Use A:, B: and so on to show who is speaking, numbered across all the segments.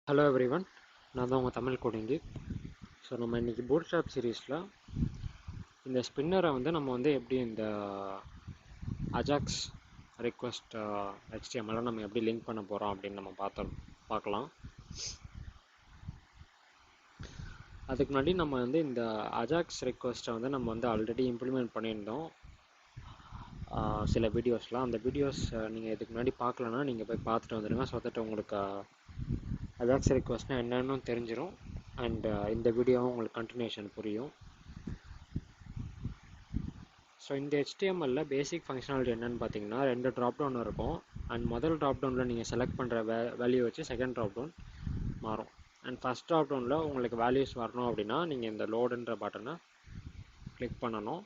A: Hello everyone, நான் தான் உங்கள் தமிழ் கோடிங்கி. ஸோ நம்ம இன்றைக்கி பூட் ஸ்ட்ராப் சீரீஸில் இந்த ஸ்பின்னரை நம்ம எப்படி இந்த அஜாக்ஸ் ரெக்வஸ்ட் HTML நம்ம எப்படி லிங்க் பண்ண போகிறோம் அப்படின்னு நம்ம பார்க்கலாம். அதுக்கு முன்னாடி நம்ம இந்த அஜாக்ஸ் ரெக்வஸ்ட்டை நம்ம ஆல்ரெடி இம்ப்ளிமெண்ட் பண்ணியிருந்தோம் சில வீடியோஸில். அந்த வீடியோஸ் நீங்கள் இதுக்கு முன்னாடி பார்க்கலன்னா நீங்கள் போய் பார்த்துட்டு வந்துடுங்க. ஸோ தட் உங்களுக்கு அஜாக்ஸ் ரெக்வஸ்ட்னா என்னன்னு தெரிஞ்சிடும். அண்ட் இந்த வீடியோவும் உங்களுக்கு கண்டினியூஷன் புரியும். ஸோ இந்த HTML பேசிக் ஃபங்க்ஷனாலிட்டி என்னென்னு பார்த்தீங்கன்னா, 2 ட்ராப் டவுன் இருக்கும். அண்ட் முதல் ட்ராப் டவுனில் நீங்கள் செலக்ட் பண்ணுற வேல்யூ வச்சு செகண்ட் ட்ராப் டவுன் மாறும். அண்ட் ஃபஸ்ட் ட்ராப் டவுனில் உங்களுக்கு வேல்யூஸ் வரணும் அப்படின்னா நீங்கள் இந்த லோடுன்ற பட்டனை கிளிக் பண்ணணும்.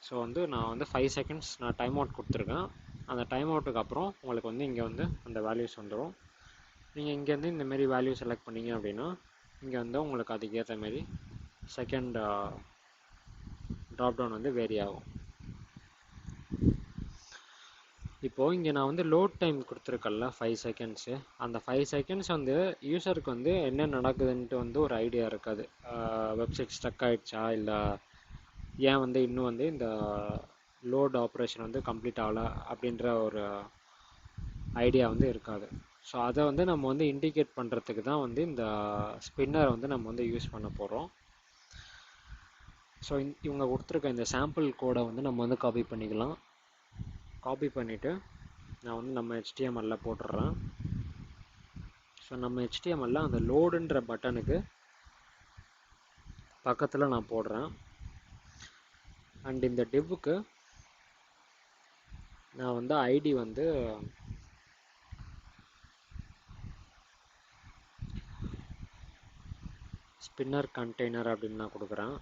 A: ஸோ நான் 5 செகண்ட்ஸ் நான் டைம் அவுட் கொடுத்துருக்கேன். அந்த டைம் அவுட்டுக்கு அப்புறம் உங்களுக்கு இங்கே அந்த வேல்யூஸ் வந்துடும். நீங்கள் இங்கேருந்து இந்தமாரி வேல்யூ செலக்ட் பண்ணிங்க அப்படின்னா இங்கே உங்களுக்கு அதுக்கேற்ற மாரி செகண்ட் ட்ராப் டவுன் வேரி ஆகும். இப்போது இங்கே நான் லோட் டைம் கொடுத்துருக்கேன்ல 5 செகண்ட்ஸு. அந்த 5 செகண்ட்ஸ் யூசருக்கு என்ன நடக்குதுன்ட்டு ஒரு ஐடியா இருக்காது. வெப்சைட் ஸ்டக் ஆகிடுச்சா, இல்லை ஏன் இன்னும் இந்த லோட் ஆப்ரேஷன் கம்ப்ளீட் ஆகலை அப்படின்ற ஒரு ஐடியா இருக்காது. ஸோ அதை நம்ம இண்டிகேட் பண்ணுறதுக்கு தான் இந்த ஸ்பின்னர் நம்ம யூஸ் பண்ண போகிறோம். ஸோ இவங்க கொடுத்துருக்க இந்த சாம்பிள் கோடை நம்ம காப்பி பண்ணிக்கலாம். காப்பி பண்ணிவிட்டு நான் நம்ம HTML போட்டுடுறேன். ஸோ நம்ம HTML அந்த லோடுன்ற பட்டனுக்கு பக்கத்தில் நான் போடுறேன். அண்ட் இந்த டிவ்வுக்கு நான் ஐடி ஸ்பின்னர் கண்டெய்னர் அப்படின்னு நான் கொடுக்குறேன்.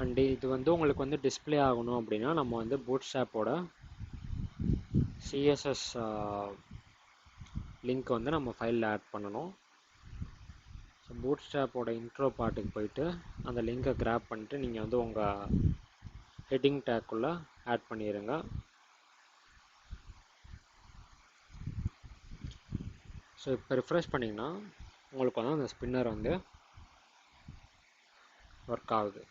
A: அண்டு இது உங்களுக்கு டிஸ்பிளே ஆகணும் அப்படின்னா நம்ம பூட் ஸ்ட்ராப்போட CSS லிங்க் நம்ம ஃபைலில் ஆட் பண்ணணும். ஸோ பூட் ஸ்ட்ராப்போட இன்ட்ரோ பார்ட்டுக்கு போயிட்டு அந்த லிங்கை கிராப் பண்ணிட்டு நீங்கள் உங்கள் ஹெட்டிங் டேக்குள்ளே ஆட் பண்ணிடுங்க. ஸோ இப்போ ரிஃப்ரெஷ் பண்ணிங்கன்னா உங்களுக்கு அந்த ஸ்பின்னர் ஒர்க் ஆகுது.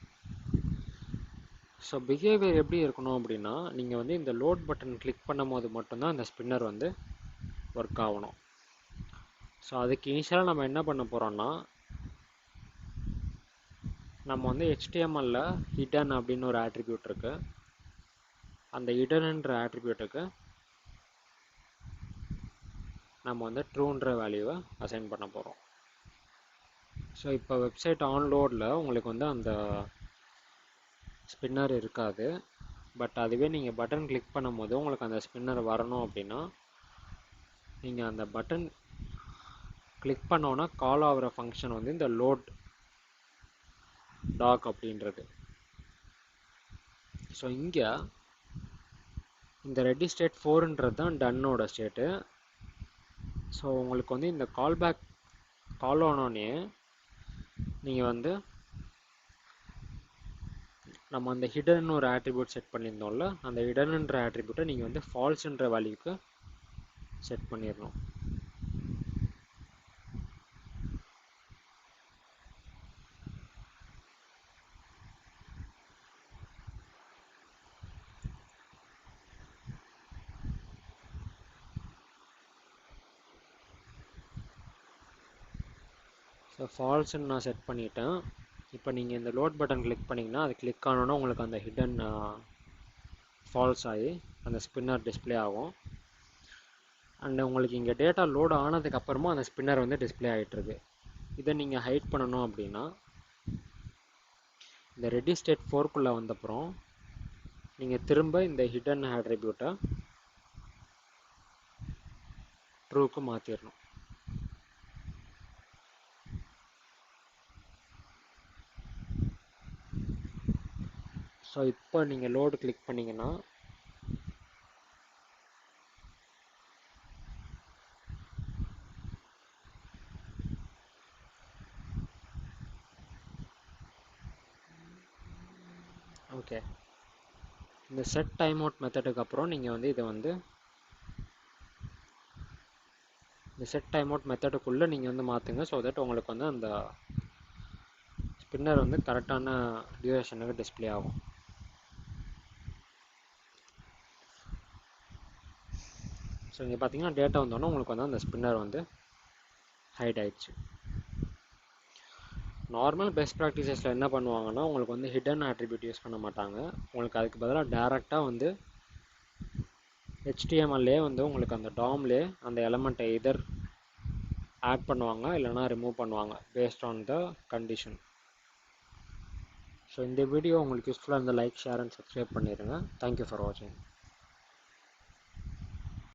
A: ஸோ பிஹேவியர் எப்படி இருக்கணும் அப்படின்னா, நீங்கள் இந்த லோட் பட்டன் கிளிக் பண்ணும் போது மட்டும்தான் அந்த ஸ்பின்னர் ஒர்க் ஆகணும். ஸோ அதுக்கு இனிஷியலாக நம்ம என்ன பண்ண போகிறோம்னா, நம்ம HTML ஹிடன் அப்படின்னு ஒரு ஆட்ரிபியூட் இருக்குது. அந்த ஹிடன்ன்ற ஆட்ரிபியூட்டுக்கு நம்ம ட்ரூன்ற வேல்யூவை அசைன் பண்ண போகிறோம். ஸோ இப்போ வெப்சைட் ஆன்லோடில் உங்களுக்கு அந்த ஸ்பின்னர் இருக்காது. பட் அதுவே நீங்கள் பட்டன் கிளிக் பண்ணும் போது உங்களுக்கு அந்த ஸ்பின்னர் வரணும் அப்படின்னா நீங்கள் அந்த பட்டன் கிளிக் பண்ணோன்னா கால் ஆகிற ஃபங்க்ஷன் இந்த லோட் டாக் அப்படின்றது. ஸோ இங்கே இந்த ரெடி ஸ்டேட் 4ன்றது தான் டன்னோட ஸ்டேட்டு. ஸோ உங்களுக்கு இந்த கால்பேக் கால் ஆனோடனே நீங்கள் நம்ம அந்த ஹிடன் ஒரு ஆட்ரிபியூட் செட் பண்ணியிருந்தோம்ல, அந்த ஹிடன்ன்ற ஆட்ரிபியூட்டை நீங்கள் ஃபால்ஸ்ன்ற வேல்யூக்கு செட் பண்ணிடணும். ஸோ ஃபால்ஸ்ன்னு நான் செட் பண்ணிட்டேன். இப்போ நீங்கள் இந்த லோட் பட்டன் கிளிக் பண்ணிங்கன்னா அது கிளிக் ஆனோன்னா உங்களுக்கு அந்த ஹிடன் ஃபால்ஸ் ஆகி அந்த ஸ்பின்னர் டிஸ்பிளே ஆகும். அண்ட் உங்களுக்கு இங்கே டேட்டா லோட் ஆனதுக்கப்புறமா அந்த ஸ்பின்னர் டிஸ்பிளே ஆகிட்டுருக்கு. இதை நீங்கள் ஹைட் பண்ணணும் அப்படின்னா இந்த ரெடி ஸ்டேட் 4க்குள்ளே வந்தப்புறம் நீங்கள் திரும்ப இந்த ஹிடன் ஆட்ரிபியூட்டை ட்ரூக்கு மாற்றிடணும். ஸோ இப்போ நீங்கள் லோடு கிளிக் பண்ணிங்கன்னா ஓகே இந்த செட் டைம் அவுட் மெத்தடுக்கு அப்புறம் நீங்கள் வந்து இதை வந்து இந்த செட் டைம் அவுட் மெத்தடுக்குள்ளே நீங்கள் வந்து மாற்றுங்க. ஸோ தட் உங்களுக்கு வந்து அந்த ஸ்பின்னர் வந்து கரெக்டான டியூரேஷனுக்கு டிஸ்பிளே ஆகும். ஸோ இங்கே பார்த்தீங்கன்னா டேட்டா வந்தோடனே உங்களுக்கு வந்து அந்த ஸ்பின்னர் வந்து ஹைட் ஆயிடுச்சு. நார்மல் பெஸ்ட் ப்ராக்டிசஸில் என்ன பண்ணுவாங்கன்னா உங்களுக்கு வந்து ஹிடன் ஆட்ரிபியூட் யூஸ் பண்ண மாட்டாங்க. உங்களுக்கு அதுக்கு பதிலாக டேரெக்டாக வந்து HTML வந்து உங்களுக்கு அந்த டாம்லே அந்த எலமெண்ட்டை எதர் ஆட் பண்ணுவாங்க இல்லைனா ரிமூவ் பண்ணுவாங்க based on the condition. So இந்த வீடியோ உங்களுக்கு யூஸ்ஃபுல்லாக இருந்தால் லைக், ஷேர் அண்ட் சப்ஸ்கிரைப் பண்ணிடுங்க. தேங்க்யூ ஃபார் வாட்சிங்.